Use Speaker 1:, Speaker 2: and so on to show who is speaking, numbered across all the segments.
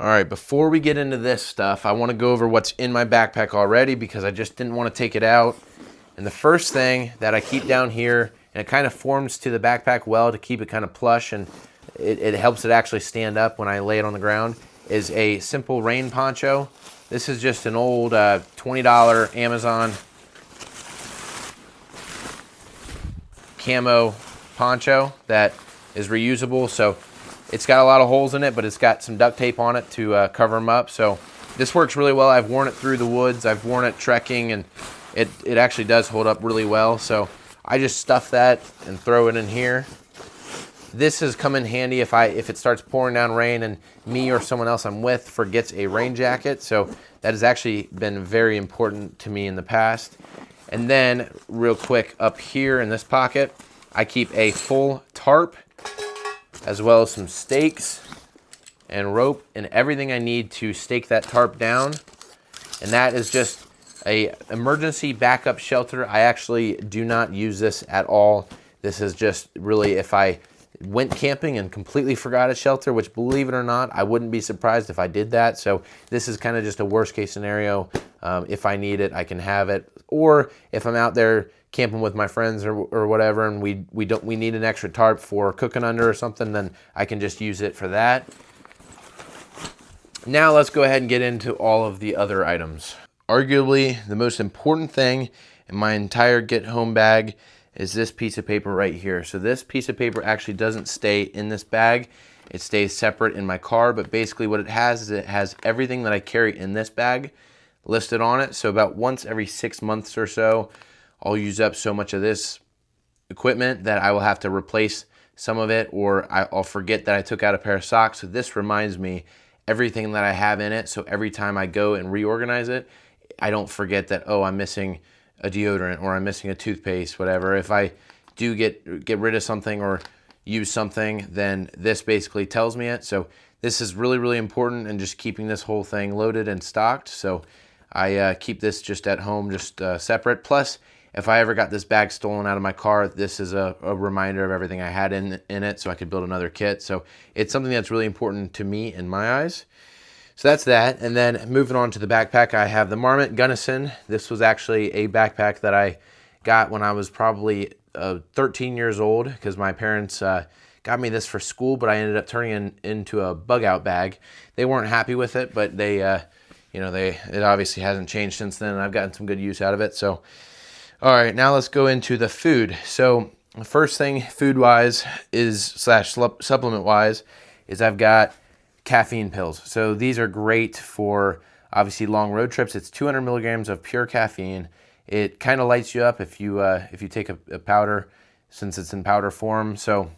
Speaker 1: All right, before we get into this stuff, I want to go over what's in my backpack already because I just didn't want to take it out. And the first thing that I keep down here, and it kind of forms to the backpack well to keep it kind of plush, and it helps it actually stand up when I lay it on the ground, is a simple rain poncho. This is just an old $20 Amazon camo poncho that is reusable. So it's got a lot of holes in it, but it's got some duct tape on it to cover them up. So this works really well. I've worn it through the woods. I've worn it trekking, and it actually does hold up really well. So I just stuff that and throw it in here. This has come in handy if it starts pouring down rain and me or someone else I'm with forgets a rain jacket. So that has actually been very important to me in the past. And then real quick up here in this pocket, I keep a full tarp, as well as some stakes and rope and everything I need to stake that tarp down. And that is just a emergency backup shelter. I actually do not use this at all. This is just really if I went camping and completely forgot a shelter, which believe it or not, I wouldn't be surprised if I did that. So this is kind of just a worst case scenario. If I need it, I can have it. Or if I'm out there camping with my friends or whatever, and we need an extra tarp for cooking under or something, then I can just use it for that. Now let's go ahead and get into all of the other items. Arguably the most important thing in my entire get home bag is this piece of paper right here. So this piece of paper actually doesn't stay in this bag. It stays separate in my car, but basically what it has is it has everything that I carry in this bag listed on it. So about once every 6 months or so, I'll use up so much of this equipment that I will have to replace some of it, or I'll forget that I took out a pair of socks. So this reminds me everything that I have in it. So every time I go and reorganize it, I don't forget that, oh, I'm missing a deodorant or I'm missing a toothpaste, whatever. If I do get rid of something or use something, then this basically tells me it. So this is really, really important, and just keeping this whole thing loaded and stocked. So I keep this just at home, just separate. Plus, if I ever got this bag stolen out of my car, this is a reminder of everything I had in it, so I could build another kit. So it's something that's really important to me in my eyes. So that's that. And then moving on to the backpack, I have the Marmot Gunnison. This was actually a backpack that I got when I was probably 13 years old, because my parents got me this for school, but I ended up turning it into a bug out bag. They weren't happy with it, but it obviously hasn't changed since then, and I've gotten some good use out of it. So all right, now let's go into the food. So the first thing food-wise is supplement-wise is I've got caffeine pills. So these are great for obviously long road trips. It's 200 milligrams of pure caffeine. It kind of lights you up if you take a powder, since it's in powder form. So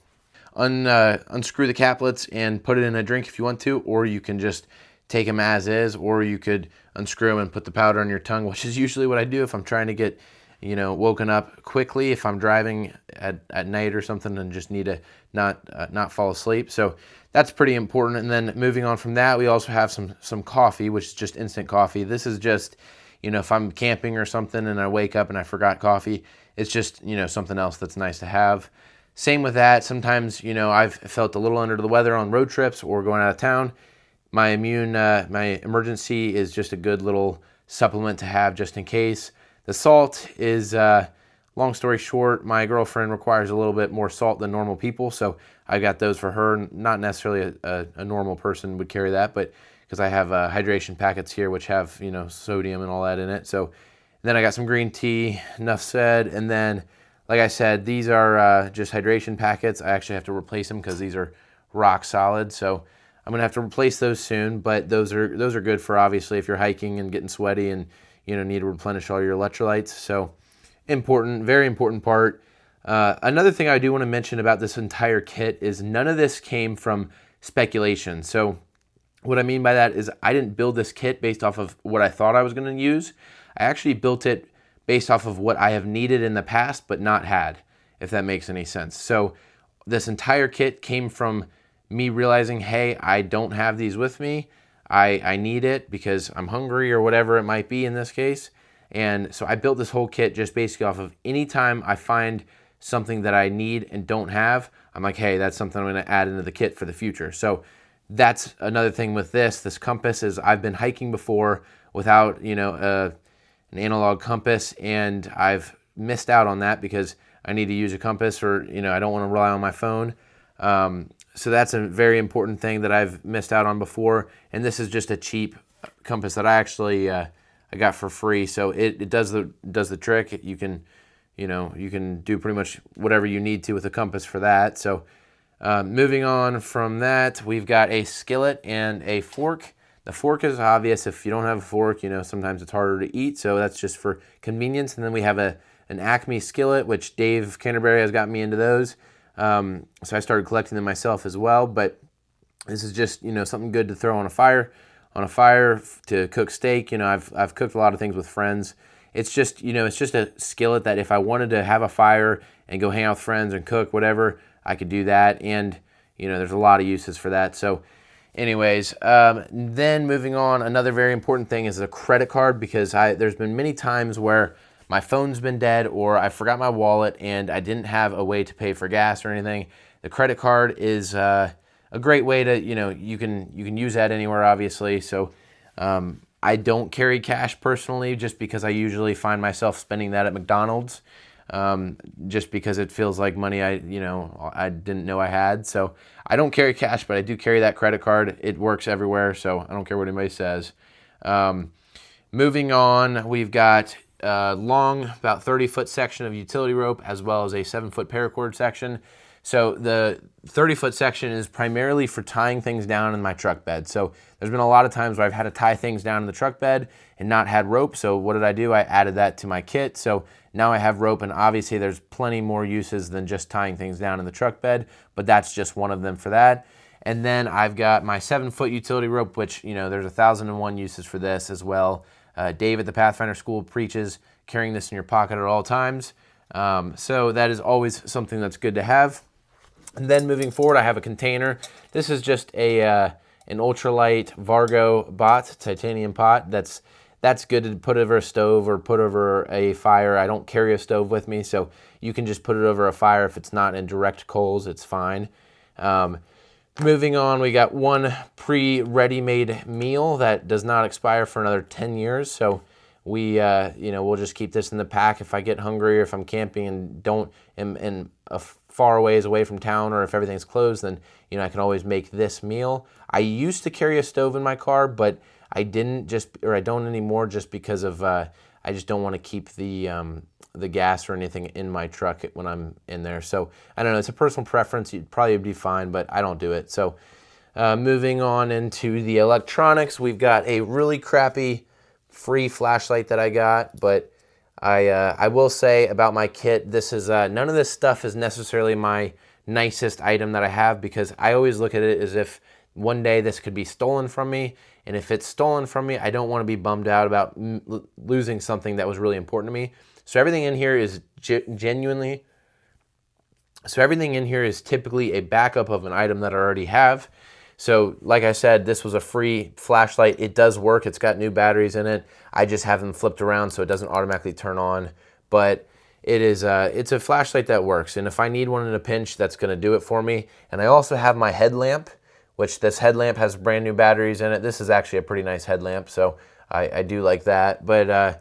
Speaker 1: unscrew the caplets and put it in a drink if you want to, or you can just take them as is, or you could unscrew them and put the powder on your tongue, which is usually what I do if I'm trying to get woken up quickly, if I'm driving at night or something and just need to not fall asleep. So that's pretty important. And then moving on from that, we also have some coffee, which is just instant coffee. This is just, if I'm camping or something and I wake up and I forgot coffee, it's just, something else that's nice to have. Same with that. Sometimes, I've felt a little under the weather on road trips or going out of town. My emergency is just a good little supplement to have just in case. The salt is, long story short, my girlfriend requires a little bit more salt than normal people, so I got those for her. Not necessarily a normal person would carry that, but because I have hydration packets here which have, sodium and all that in it. So then I got some green tea, enough said. And then, like I said, these are just hydration packets. I actually have to replace them because these are rock solid. So I'm gonna have to replace those soon, but those are good for obviously if you're hiking and getting sweaty and need to replenish all your electrolytes. So important, very important part. Another thing I do want to mention about this entire kit is none of this came from speculation. So what I mean by that is I didn't build this kit based off of what I thought I was going to use. I actually built it based off of what I have needed in the past but not had, if that makes any sense. So this entire kit came from me realizing, hey, I don't have these with me. I need it because I'm hungry or whatever it might be in this case. And so I built this whole kit just basically off of any time I find something that I need and don't have, I'm like, hey, that's something I'm going to add into the kit for the future. So That's another thing with this compass is I've been hiking before without, an analog compass, and I've missed out on that because I need to use a compass, or, I don't want to rely on my phone. So that's a very important thing that I've missed out on before. And this is just a cheap compass that I actually I got for free. So it does the trick. You can do pretty much whatever you need to with a compass for that. So moving on from that, we've got a skillet and a fork. The fork is obvious. If you don't have a fork, sometimes it's harder to eat. So that's just for convenience. And then we have an Acme skillet, which Dave Canterbury has got me into those. So I started collecting them myself as well. But this is just, something good to throw on a fire to cook steak. I've cooked a lot of things with friends. It's just, it's just a skillet that if I wanted to have a fire and go hang out with friends and cook, whatever, I could do that. And, there's a lot of uses for that. So anyways, then moving on, another very important thing is a credit card, because there's been many times where my phone's been dead or I forgot my wallet and I didn't have a way to pay for gas or anything. The credit card is a great way to, you can use that anywhere, obviously. So I don't carry cash personally, just because I usually find myself spending that at McDonald's, just because it feels like money I didn't know I had. So I don't carry cash, but I do carry that credit card. It works everywhere, so I don't care what anybody says. Moving on, we've got a long, about 30-foot section of utility rope, as well as a 7-foot paracord section. So the 30-foot section is primarily for tying things down in my truck bed. So there's been a lot of times where I've had to tie things down in the truck bed and not had rope. So what did I do? I added that to my kit. So now I have rope, and obviously there's plenty more uses than just tying things down in the truck bed, but that's just one of them for that. And then I've got my 7-foot utility rope, which, there's 1,001 uses for this as well. Dave at the Pathfinder School preaches carrying this in your pocket at all times. So that is always something that's good to have. And then moving forward, I have a container. This is just an ultralight Vargo bot, titanium pot. That's good to put over a stove or put over a fire. I don't carry a stove with me, so you can just put it over a fire. If it's not in direct coals, it's fine. Moving on, we got one pre-ready-made meal that does not expire for another 10 years. So we'll just keep this in the pack if I get hungry, or if I'm camping and am far ways away from town, or if everything's closed, then I can always make this meal. I used to carry a stove in my car, but I don't anymore, just because of I just don't want to keep the gas or anything in my truck when I'm in there. So I don't know, it's a personal preference. You'd probably be fine, but I don't do it. So moving on into the electronics, we've got a really crappy free flashlight that I got, but I will say about my kit, this is none of this stuff is necessarily my nicest item that I have, because I always look at it as if one day this could be stolen from me, and if it's stolen from me, I don't want to be bummed out about losing something that was really important to me. So everything in here is everything in here is typically a backup of an item that I already have. So like I said, this was a free flashlight. It does work. It's got new batteries in it. I just have them flipped around so it doesn't automatically turn on. But it's a flashlight that works. And if I need one in a pinch, that's going to do it for me. And I also have my headlamp, which this headlamp has brand new batteries in it. This is actually a pretty nice headlamp, so I do like that. But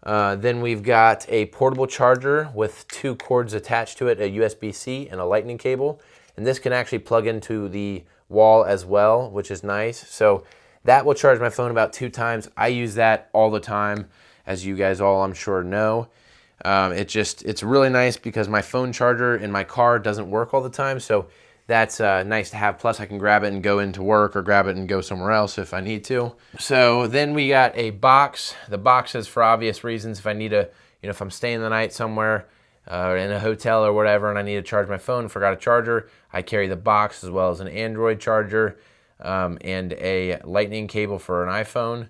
Speaker 1: then we've got a portable charger with 2 cords attached to it, a USB-C and a lightning cable. And this can actually plug into the wall as well, which is nice. So that will charge my phone about 2 times. I use that all the time, as you guys all, I'm sure, know. It's really nice because my phone charger in my car doesn't work all the time. So that's nice to have. Plus I can grab it and go into work, or grab it and go somewhere else if I need to. So then we got a box. The box is for obvious reasons. If I need if I'm staying the night somewhere, in a hotel or whatever, and I need to charge my phone, forgot a charger, I carry the box, as well as an Android charger and a lightning cable for an iPhone.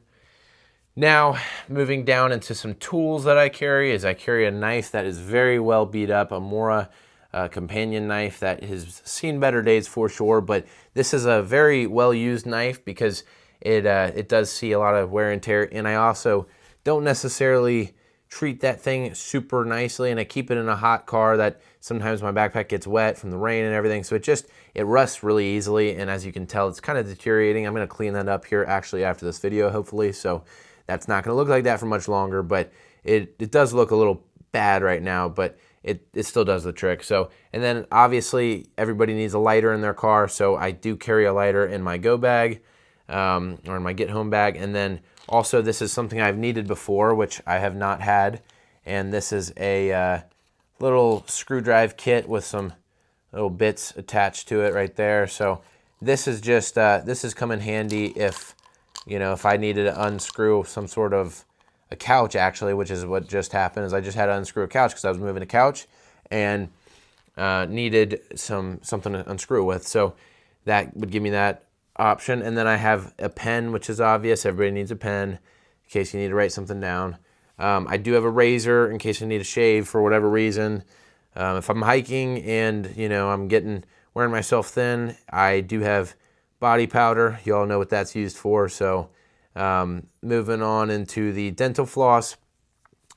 Speaker 1: Now, moving down into some tools that I carry, I carry a knife that is very well beat up, a Mora companion knife that has seen better days for sure, but this is a very well used knife because it does see a lot of wear and tear, and I also don't necessarily treat that thing super nicely, and I keep it in a hot car that sometimes my backpack gets wet from the rain and everything, so it rusts really easily, and as you can tell, it's kind of deteriorating. I'm gonna clean that up here actually after this video, hopefully, so that's not gonna look like that for much longer, but it does look a little bad right now, but it still does the trick. So, and then obviously everybody needs a lighter in their car, so I do carry a lighter in my go bag, or in my get home bag. And then also this is something I've needed before, which I have not had, and this is a little screwdriver kit with some little bits attached to it right there. So this is just this has come in handy if, you know, if I needed to unscrew some sort of a couch, actually, which is what just happened, is I just had to unscrew a couch because I was moving a couch and needed something to unscrew with. So that would give me that option. And then I have a pen, which is obvious. Everybody needs a pen in case you need to write something down. I do have a razor in case I need to shave for whatever reason. If I'm hiking and, you know, I'm wearing myself thin, I do have body powder. You all know what that's used for. So moving on into the dental floss,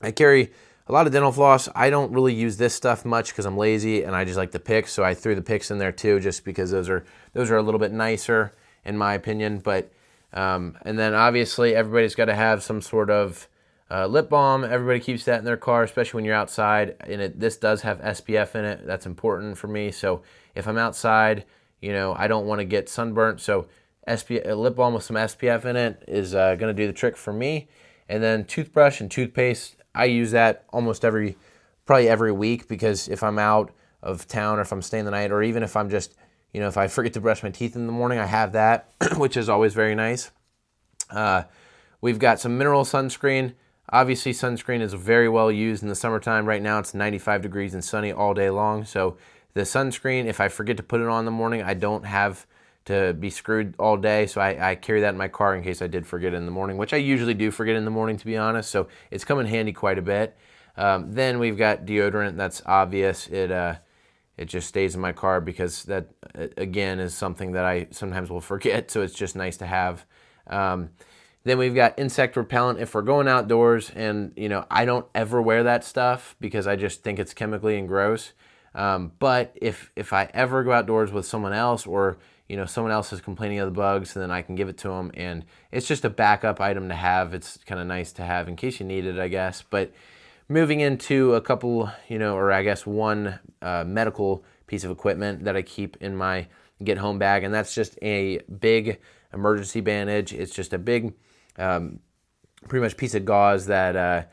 Speaker 1: I carry a lot of dental floss. I don't really use this stuff much because I'm lazy and I just like the picks, so I threw the picks in there too, just because those are a little bit nicer in my opinion. But and then obviously everybody's got to have some sort of lip balm. Everybody keeps that in their car, especially when you're outside. And this does have SPF in it. That's important for me. So if I'm outside, you know, I don't want to get sunburnt. So a lip balm with some SPF in it is going to do the trick for me. And then toothbrush and toothpaste, I use that almost probably every week, because if I'm out of town or if I'm staying the night, or even if I'm just, you know, if I forget to brush my teeth in the morning, I have that, which is always very nice. We've got some mineral sunscreen. Obviously, sunscreen is very well used in the summertime. Right now, it's 95 degrees and sunny all day long. So the sunscreen, if I forget to put it on in the morning, I don't have to be screwed all day, so I carry that in my car in case I did forget it in the morning, which I usually do forget in the morning, to be honest, so it's come in handy quite a bit. Then we've got deodorant. That's obvious. It just stays in my car because that, again, is something that I sometimes will forget, so it's just nice to have. Then we've got insect repellent if we're going outdoors, and, you know, I don't ever wear that stuff because I just think it's chemically and gross. But if I ever go outdoors with someone else, or, you know, someone else is complaining of the bugs, then I can give it to them, and it's just a backup item to have. It's kind of nice to have in case you need it, I guess. But moving into a couple, you know, or I guess one medical piece of equipment that I keep in my get home bag, and that's just a big emergency bandage. It's just a big, pretty much piece of gauze that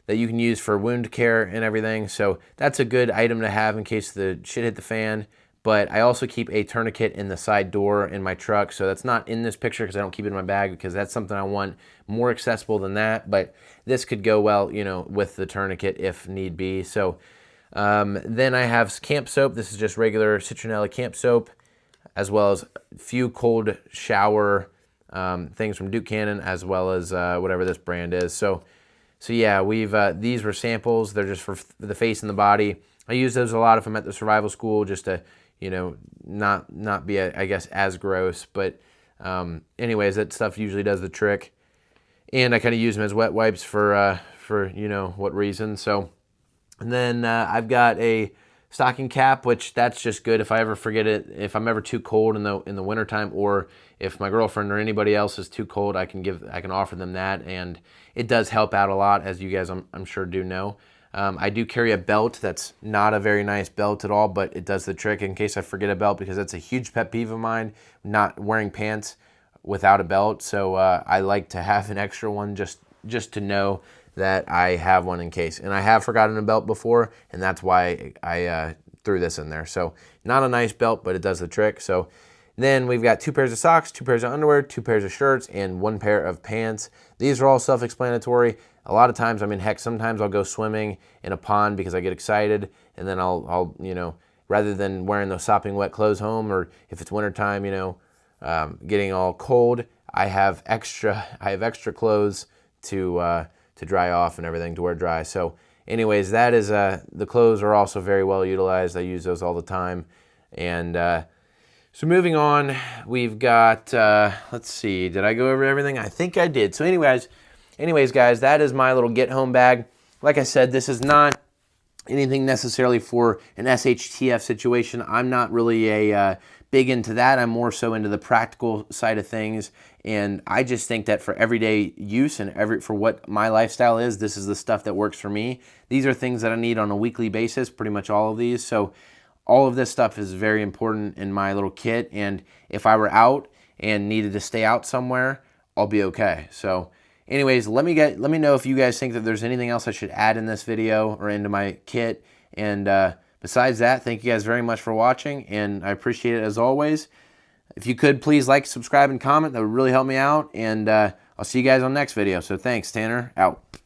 Speaker 1: you can use for wound care and everything. So that's a good item to have in case the shit hit the fan. But I also keep a tourniquet in the side door in my truck. So that's not in this picture because I don't keep it in my bag, because that's something I want more accessible than that. But this could go well, you know, with the tourniquet if need be. So then I have camp soap. This is just regular citronella camp soap, as well as a few cold shower things from Duke Cannon, as well as whatever this brand is. So yeah, these were samples. They're just for the face and the body. I use those a lot if I'm at the survival school, just to, you know, not be, I guess, as gross. But anyways, that stuff usually does the trick. And I kind of use them as wet wipes for you know what reason. So, and then I've got a stocking cap, which that's just good if I ever forget it. If I'm ever too cold in the wintertime, or if my girlfriend or anybody else is too cold, I can offer them that, and it does help out a lot, as you guys I'm sure do know. I do carry a belt that's not a very nice belt at all, but it does the trick in case I forget a belt, because that's a huge pet peeve of mine, not wearing pants without a belt. So I like to have an extra one just to know that I have one in case. And I have forgotten a belt before, and that's why I threw this in there. So not a nice belt, but it does the trick. So then we've got 2 pairs of socks, 2 pairs of underwear, 2 pairs of shirts, and 1 pair of pants. These are all self-explanatory. A lot of times, I mean, heck, sometimes I'll go swimming in a pond because I get excited, and then I'll you know, rather than wearing those sopping wet clothes home, or if it's wintertime, you know, getting all cold, I have extra clothes to dry off and everything, to wear dry. So anyways, that is, the clothes are also very well utilized. I use those all the time. And so moving on, we've got, let's see, did I go over everything? I think I did. So anyways, guys, that is my little get home bag. like I said, this is not anything necessarily for an SHTF situation. I'm not really a big into that. I'm more so into the practical side of things. And I just think that for everyday use and for what my lifestyle is, this is the stuff that works for me. These are things that I need on a weekly basis, pretty much all of these. So all of this stuff is very important in my little kit. And if I were out and needed to stay out somewhere, I'll be okay. So anyways, let me know if you guys think that there's anything else I should add in this video or into my kit. And besides that, thank you guys very much for watching, and I appreciate it as always. If you could, please like, subscribe, and comment. That would really help me out. And I'll see you guys on the next video. So thanks, Tanner. Out.